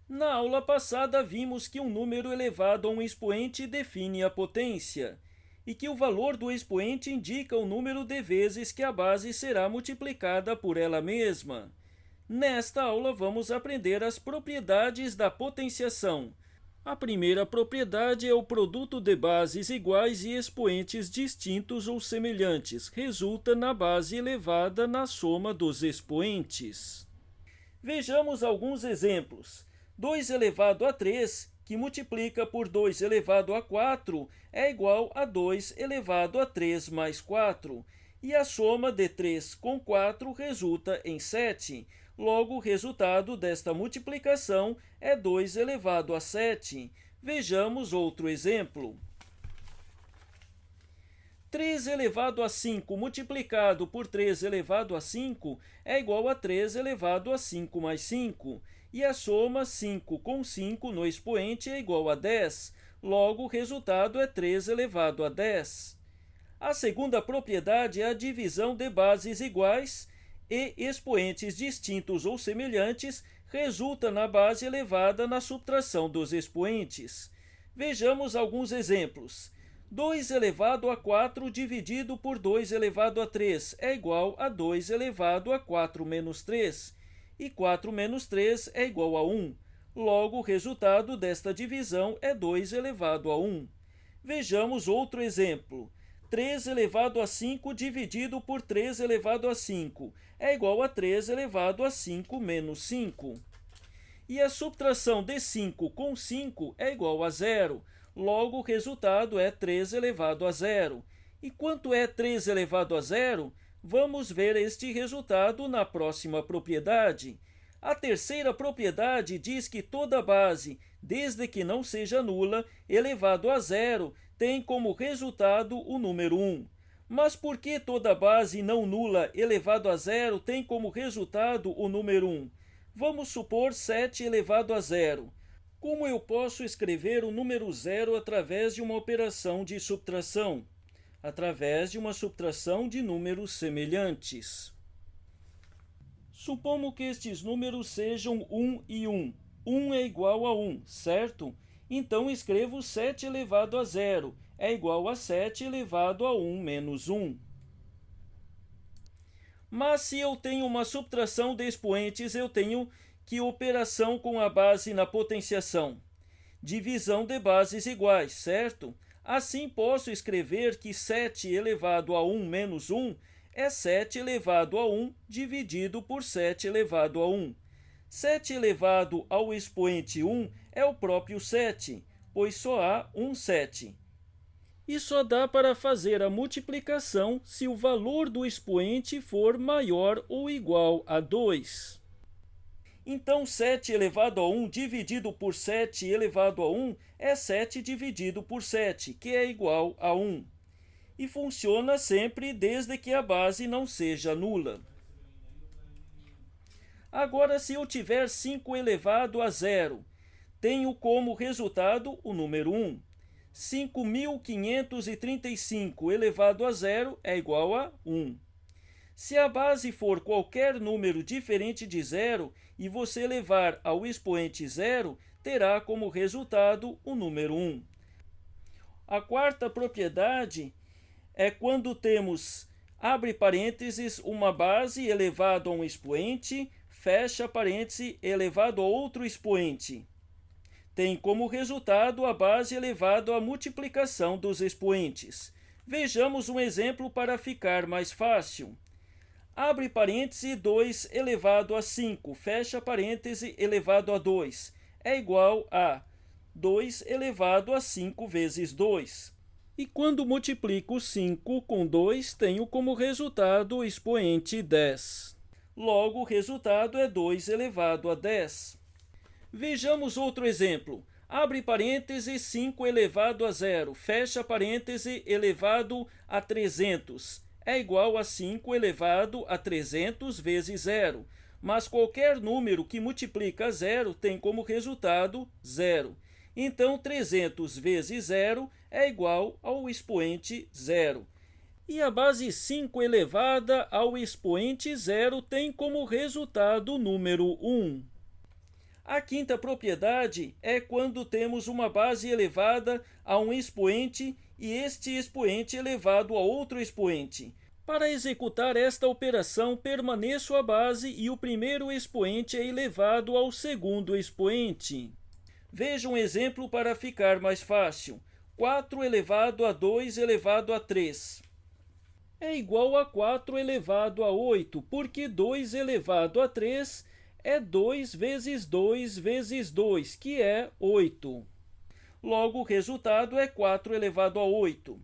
Na aula passada, vimos que um número elevado a um expoente define a potência e que o valor do expoente indica o número de vezes que a base será multiplicada por ela mesma. Nesta aula, vamos aprender as propriedades da potenciação. A primeira propriedade é o produto de bases iguais e expoentes distintos ou semelhantes. Resulta na base elevada na soma dos expoentes. Vejamos alguns exemplos. 2 elevado a 3, que multiplica por 2 elevado a 4, é igual a 2 elevado a 3 mais 4. E a soma de 3 com 4 resulta em 7. Logo, o resultado desta multiplicação é 2 elevado a 7. Vejamos outro exemplo. 3 elevado a 5 multiplicado por 3 elevado a 5 é igual a 3 elevado a 5 mais 5. E a soma 5 com 5 no expoente é igual a 10. Logo, o resultado é 3 elevado a 10. A segunda propriedade é a divisão de bases iguais e expoentes distintos ou semelhantes resulta na base elevada na subtração dos expoentes. Vejamos alguns exemplos. 2 elevado a 4 dividido por 2 elevado a 3 é igual a 2 elevado a 4 menos 3. E 4 menos 3 é igual a 1. Logo, o resultado desta divisão é 2 elevado a 1. Vejamos outro exemplo. 3 elevado a 5 dividido por 3 elevado a 5 é igual a 3 elevado a 5 menos 5. E a subtração de 5 com 5 é igual a 0. Logo, o resultado é 3 elevado a 0. E quanto é 3 elevado a 0? Vamos ver este resultado na próxima propriedade. A terceira propriedade diz que toda base, desde que não seja nula, elevado a 0, tem como resultado o número 1. Mas por que toda base não nula elevado a 0 tem como resultado o número 1? Vamos supor 7 elevado a 0. Como eu posso escrever o número 0 através de uma operação de subtração? Através de uma subtração de números semelhantes. Supondo que estes números sejam 1 e 1. 1 é igual a 1, certo? Então, escrevo 7 elevado a 0 é igual a 7 elevado a 1 menos 1. Mas se eu tenho uma subtração de expoentes, eu tenho que operação com a base na potenciação? Divisão de bases iguais, certo? Assim, posso escrever que 7 elevado a 1 menos 1 é 7 elevado a 1 dividido por 7 elevado a 1. 7 elevado ao expoente 1 é o próprio 7, pois só há um 7. E só dá para fazer a multiplicação se o valor do expoente for maior ou igual a 2. Então, 7 elevado a 1 dividido por 7 elevado a 1 é 7 dividido por 7, que é igual a 1. E funciona sempre desde que a base não seja nula. Agora, se eu tiver 5 elevado a 0, tenho como resultado o número 1. 5.535 elevado a 0 é igual a 1. Se a base for qualquer número diferente de 0 e você levar ao expoente 0, terá como resultado o número 1. A quarta propriedade é quando temos, abre parênteses, uma base elevado a um expoente, fecha parêntese, elevado a outro expoente. Tem como resultado a base elevado à multiplicação dos expoentes. Vejamos um exemplo para ficar mais fácil. Abre parêntese 2 elevado a 5, fecha parêntese elevado a 2, é igual a 2 elevado a 5 vezes 2. E quando multiplico 5 com 2, tenho como resultado o expoente 10. Logo, o resultado é 2 elevado a 10. Vejamos outro exemplo. Abre parêntese 5 elevado a 0, fecha parêntese elevado a 300. É igual a 5 elevado a 300 vezes 0. Mas qualquer número que multiplica 0 tem como resultado 0. Então, 300 vezes 0 é igual ao expoente 0. E a base 5 elevada ao expoente 0 tem como resultado o número 1. A quinta propriedade é quando temos uma base elevada a um expoente e este expoente elevado a outro expoente. Para executar esta operação, permaneço a base e o primeiro expoente é elevado ao segundo expoente. Veja um exemplo para ficar mais fácil. 4 elevado a 2 elevado a 3 é igual a 4 elevado a 8, porque 2 elevado a 3 é 2 vezes 2 vezes 2, que é 8. Logo, o resultado é 4 elevado a 8.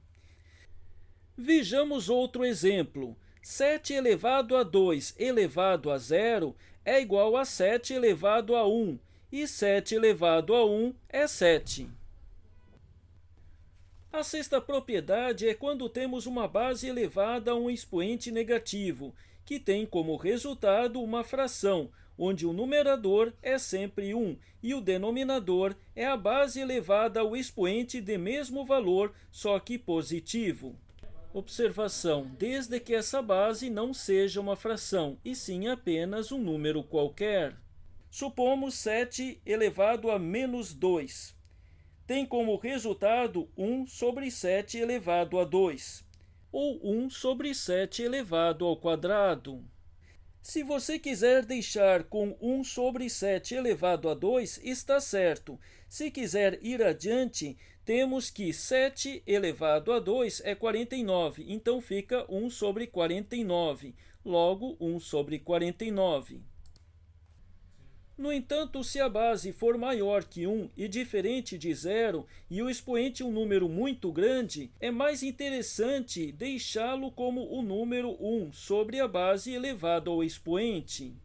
Vejamos outro exemplo. 7 elevado a 2 elevado a 0 é igual a 7 elevado a 1, e 7 elevado a 1 é 7. A sexta propriedade é quando temos uma base elevada a um expoente negativo, que tem como resultado uma fração, onde o numerador é sempre 1 e o denominador é a base elevada ao expoente de mesmo valor, só que positivo. Observação: desde que essa base não seja uma fração, e sim apenas um número qualquer. Supomos 7 elevado a menos 2. Tem como resultado 1 sobre 7 elevado a 2, ou 1 sobre 7 elevado ao quadrado. Se você quiser deixar com 1 sobre 7 elevado a 2, está certo. Se quiser ir adiante, temos que 7 elevado a 2 é 49, então fica 1 sobre 49, logo 1 sobre 49. No entanto, se a base for maior que 1 e diferente de 0 e o expoente um número muito grande, é mais interessante deixá-lo como o número 1 sobre a base elevado ao expoente.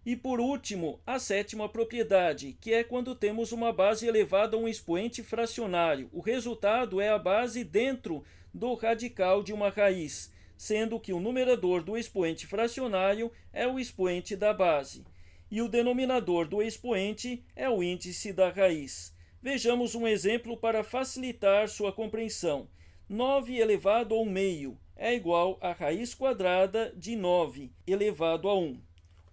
E por último, a sétima propriedade, que é quando temos uma base elevada a um expoente fracionário. O resultado é a base dentro do radical de uma raiz, sendo que o numerador do expoente fracionário é o expoente da base e o denominador do expoente é o índice da raiz. Vejamos um exemplo para facilitar sua compreensão. 9 elevado a 1 meio é igual à raiz quadrada de 9 elevado a 1.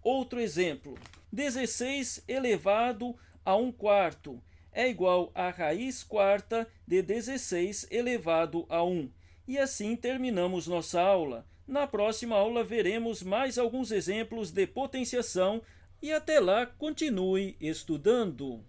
Outro exemplo. 16 elevado a 1 quarto é igual à raiz quarta de 16 elevado a 1. E assim terminamos nossa aula. Na próxima aula veremos mais alguns exemplos de potenciação e até lá continue estudando.